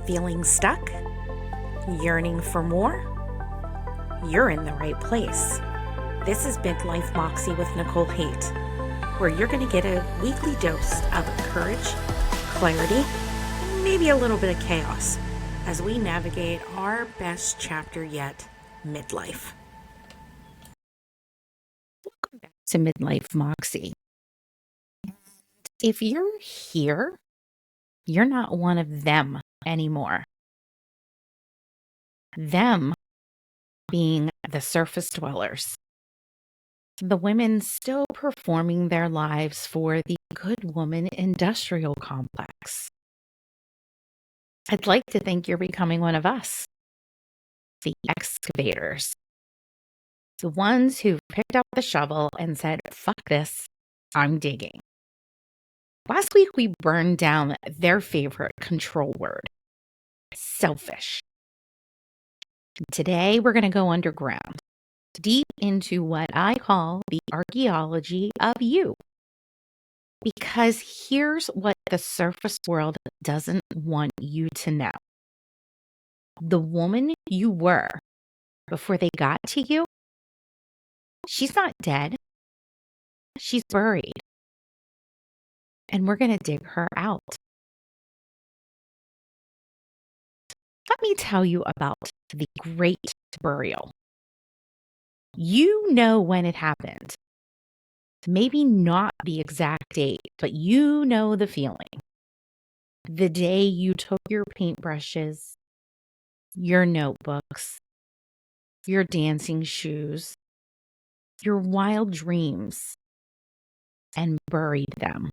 Feeling stuck? Yearning for more? You're in the right place. This is Midlife Moxie with Nicole Hate, where you're going to get a weekly dose of courage, clarity, and maybe a little bit of chaos as we navigate our best chapter yet, midlife. Welcome back to Midlife Moxie. If you're here, you're not one of them anymore. Them being the surface dwellers, the women still performing their lives for the good woman industrial complex. I'd like to think you're becoming one of us, the excavators, the ones who picked up the shovel and said, fuck this, I'm digging. Last week, we burned down their favorite control word, selfish. Today, we're going to go underground, deep into what I call the archeology of you. Because here's what the surface world doesn't want you to know. The woman you were before they got to you, she's not dead. She's buried. And we're going to dig her out. Let me tell you about the Great Burial. You know when it happened. Maybe not the exact date, but you know the feeling. The day you took your paintbrushes, your notebooks, your dancing shoes, your wild dreams, and buried them.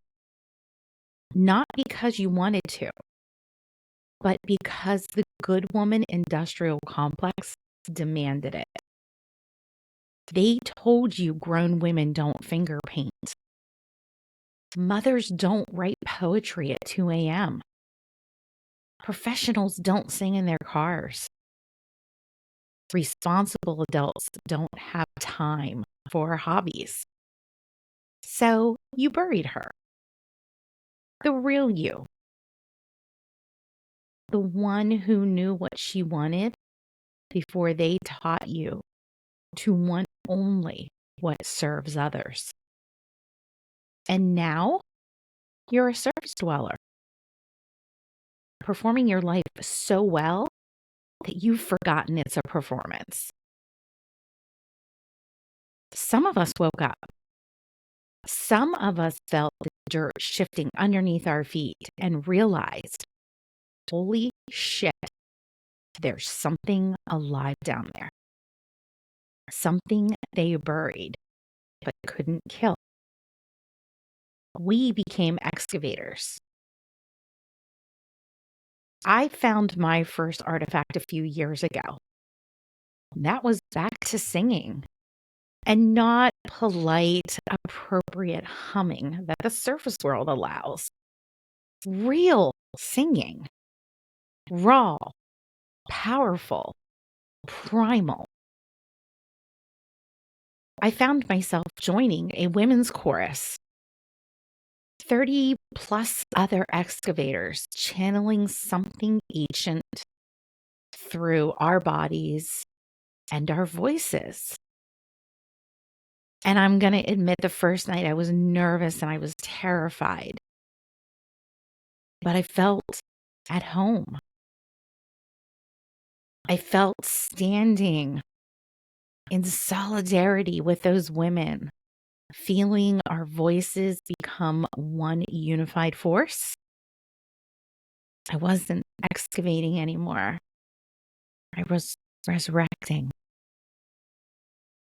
Not because you wanted to, but because the good woman industrial complex demanded it. They told you grown women don't finger paint. Mothers don't write poetry at 2 a.m. Professionals don't sing in their cars. Responsible adults don't have time for hobbies. So you buried her. The real you. The one who knew what she wanted before they taught you to want only what serves others. And now you're a surface dweller, performing your life so well that you've forgotten it's a performance. Some of us woke up. Some of us felt the dirt shifting underneath our feet and realized, holy shit, there's something alive down there. Something they buried but couldn't kill. We became excavators. I found my first artifact a few years ago. That was back to singing. And not polite, appropriate humming that the surface world allows. Real singing. Raw, powerful, primal. I found myself joining a women's chorus. 30 plus other excavators channeling something ancient through our bodies and our voices. And I'm going to admit the first night I was nervous and I was terrified. But I felt at home. I felt standing in solidarity with those women, feeling our voices become one unified force. I wasn't excavating anymore. I was resurrecting.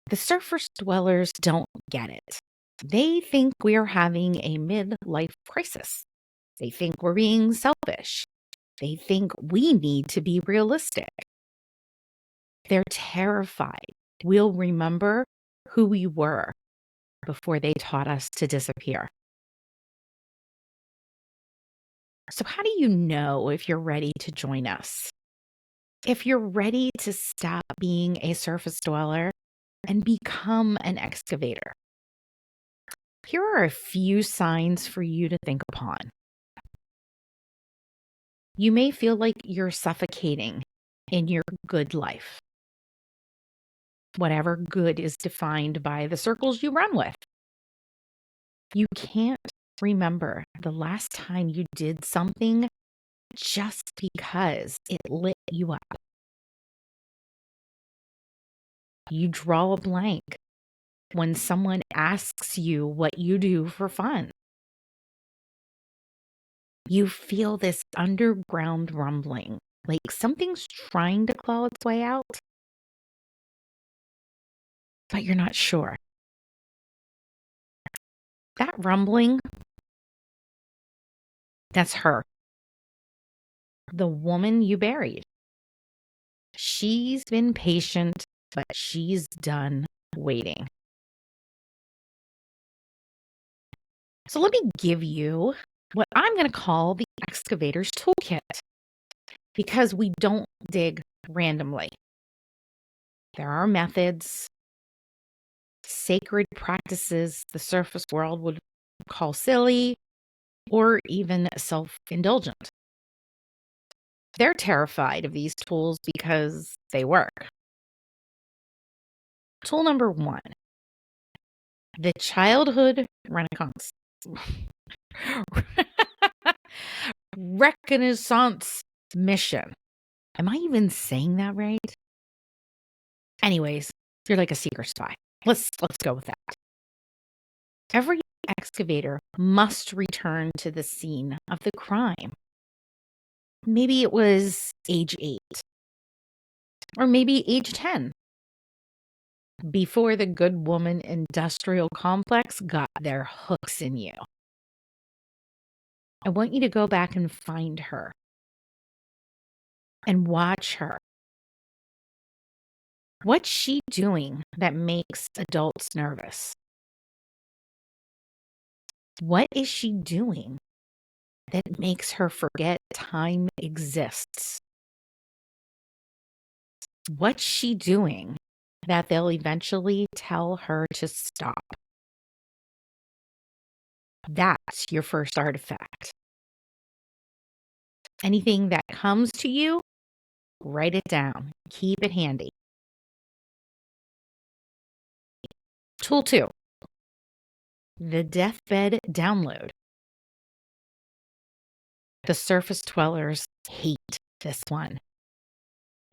The surface dwellers don't get it. They think we're having a midlife crisis. They think we're being selfish. They think we need to be realistic. They're terrified we'll remember who we were before they taught us to disappear. So how do you know if you're ready to join us? If you're ready to stop being a surface dweller and become an excavator? Here are a few signs for you to think upon. You may feel like you're suffocating in your good life, whatever good is defined by the circles you run with. You can't remember the last time you did something just because it lit you up. You draw a blank when someone asks you what you do for fun. You feel this underground rumbling, like something's trying to claw its way out, but you're not sure. That rumbling, that's her, the woman you buried. She's been patient, but she's done waiting. So let me give you what I'm going to call the excavator's toolkit, because we don't dig randomly. There are methods, sacred practices the surface world would call silly or even self-indulgent. They're terrified of these tools because they work. Tool number 1, the childhood renaissance. Reconnaissance mission. Am I even saying that right? Anyways, you're like a secret spy. Let's go with that. Every excavator must return to the scene of the crime. Maybe it was age 8, or maybe age 10, before the good woman industrial complex got their hooks in you. I want you to go back and find her and watch her. What's she doing that makes adults nervous? What is she doing that makes her forget time exists? What's she doing that they'll eventually tell her to stop? That's your first artifact. Anything that comes to you, write it down. Keep it handy. Tool 2, the deathbed download. The surface dwellers hate this one.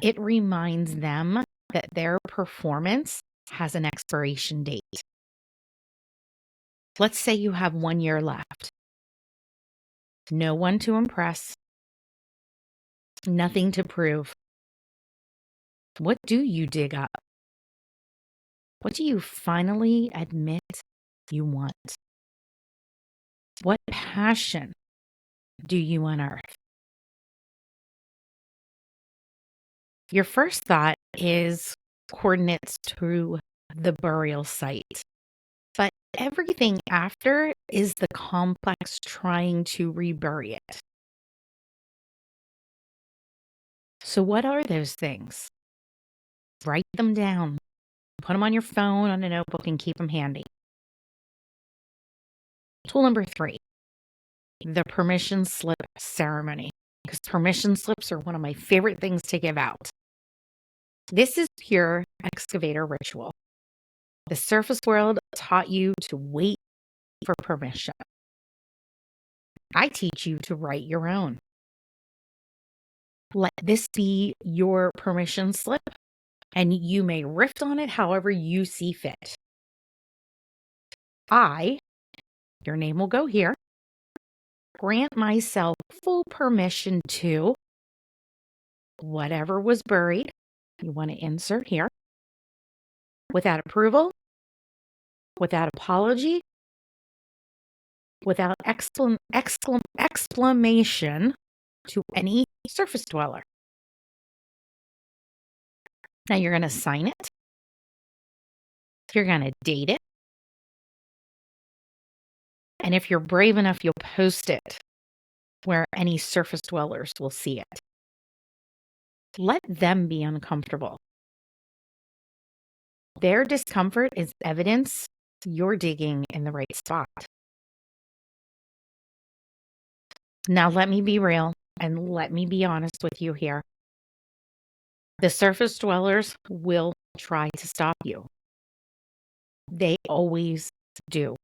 It reminds them that their performance has an expiration date. Let's say you have 1 year left. No one to impress. Nothing to prove. What do you dig up? What do you finally admit you want? What passion do you unearth? Your first thought is coordinates to the burial site, but everything after is the complex trying to rebury it. So what are those things? Write them down. Put them on your phone, on a notebook, and keep them handy. Tool number 3, the permission slip ceremony, because permission slips are one of my favorite things to give out. This is pure excavator ritual. The surface world taught you to wait for permission. I teach you to write your own. Let this be your permission slip, and you may riff on it however you see fit. Your name will go here, grant myself full permission to whatever was buried, you want to insert here, without approval, without apology, without exclamation to any surface dweller. Now you're going to sign it. You're going to date it. And if you're brave enough, you'll post it where any surface dwellers will see it. Let them be uncomfortable. Their discomfort is evidence you're digging in the right spot. Now let me be real. And let me be honest with you here. The surface dwellers will try to stop you. They always do.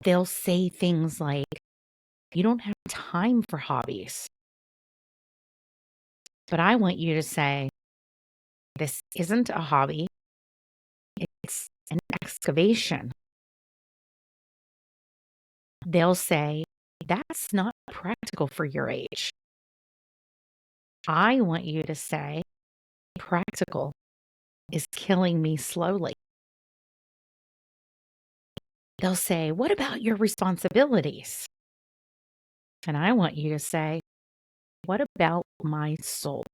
They'll say things like, you don't have time for hobbies. But I want you to say, this isn't a hobby. It's an excavation. They'll say, that's not practical for your age. I want you to say, practical is killing me slowly. They'll say, what about your responsibilities? And I want you to say, what about my soul?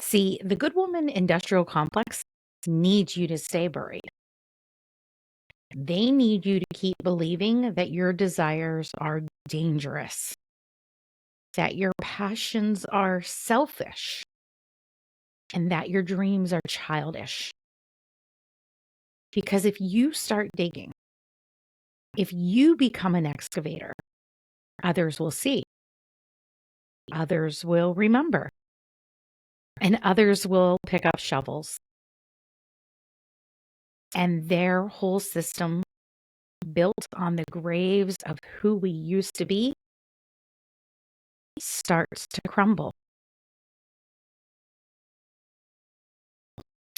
See, the Good Woman Industrial Complex needs you to stay buried. They need you to keep believing that your desires are dangerous, that your passions are selfish, and that your dreams are childish. Because if you start digging, if you become an excavator, others will see, others will remember, and others will pick up shovels. And their whole system, built on the graves of who we used to be, starts to crumble.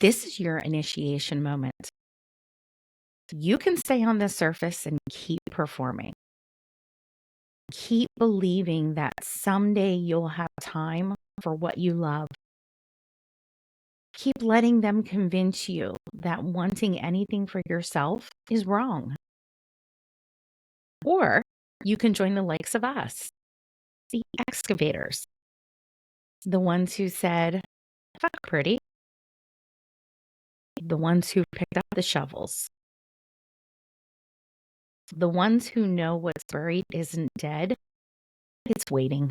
This is your initiation moment. You can stay on the surface and keep performing. Keep believing that someday you'll have time for what you love. Keep letting them convince you that wanting anything for yourself is wrong. Or you can join the likes of us, the excavators, the ones who said, fuck pretty, the ones who picked up the shovels, the ones who know what's buried isn't dead, it's waiting.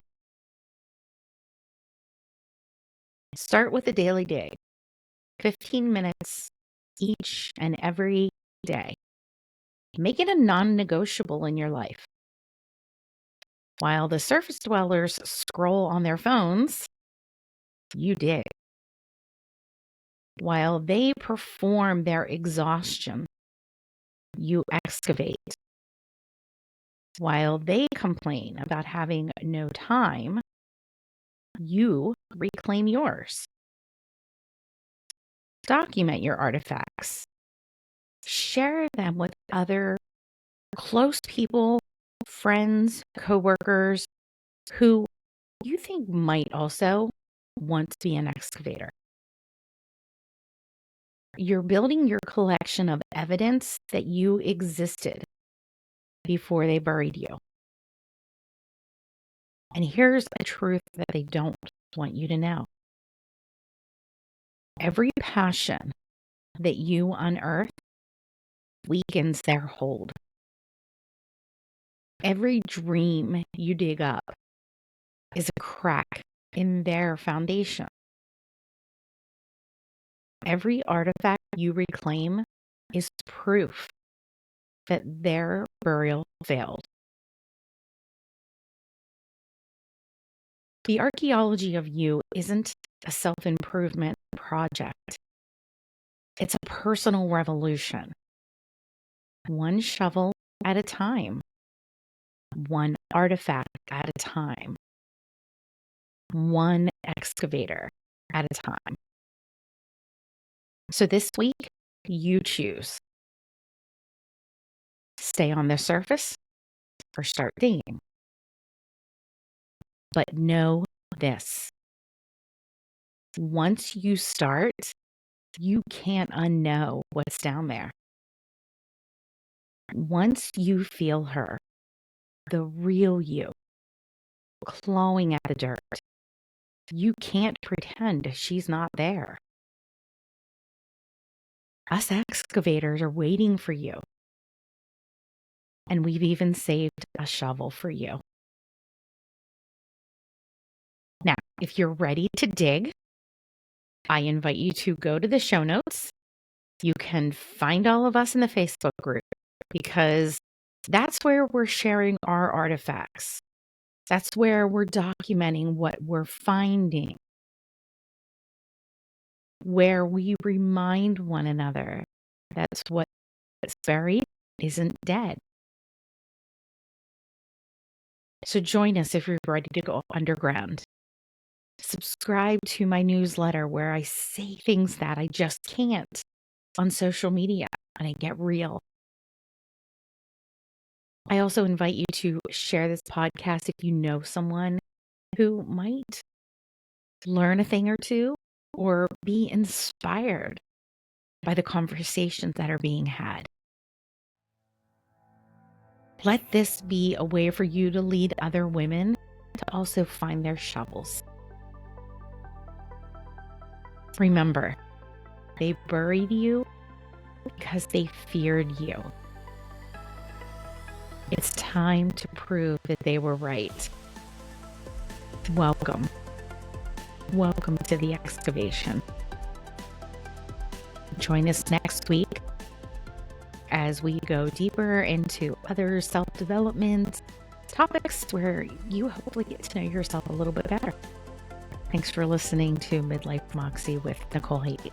Start with a daily dig, 15 minutes each and every day. Make it a non-negotiable in your life. While the surface dwellers scroll on their phones, you dig. While they perform their exhaustion, you excavate. While they complain about having no time, you reclaim yours. Document your artifacts. Share them with other close people, friends, coworkers who you think might also want to be an excavator. You're building your collection of evidence that you existed before they buried you. And here's a truth that they don't want you to know. Every passion that you unearth weakens their hold. Every dream you dig up is a crack in their foundation. Every artifact you reclaim is proof that their burial failed. The archaeology of you isn't a self-improvement project. It's a personal revolution. One shovel at a time. One artifact at a time. One excavator at a time. So this week, you choose. Stay on the surface or start digging. But know this. Once you start, you can't unknow what's down there. Once you feel her, the real you, clawing at the dirt, you can't pretend she's not there. Us excavators are waiting for you. And we've even saved a shovel for you. Now, if you're ready to dig, I invite you to go to the show notes. You can find all of us in the Facebook group because That's where we're sharing our artifacts. That's where we're documenting what we're finding, where we remind one another that's what's buried isn't dead. So join us if you're ready to go underground. Subscribe to my newsletter where I say things that I just can't on social media and I get real. I also invite you to share this podcast if you know someone who might learn a thing or two or be inspired by the conversations that are being had. Let this be a way for you to lead other women to also find their shovels. Remember, they buried you because they feared you. It's time to prove that they were right. Welcome. Welcome to the excavation. Join us next week as we go deeper into other self-development topics where you hopefully get to know yourself a little bit better. Thanks for listening to Midlife Moxie with Nicole Hate.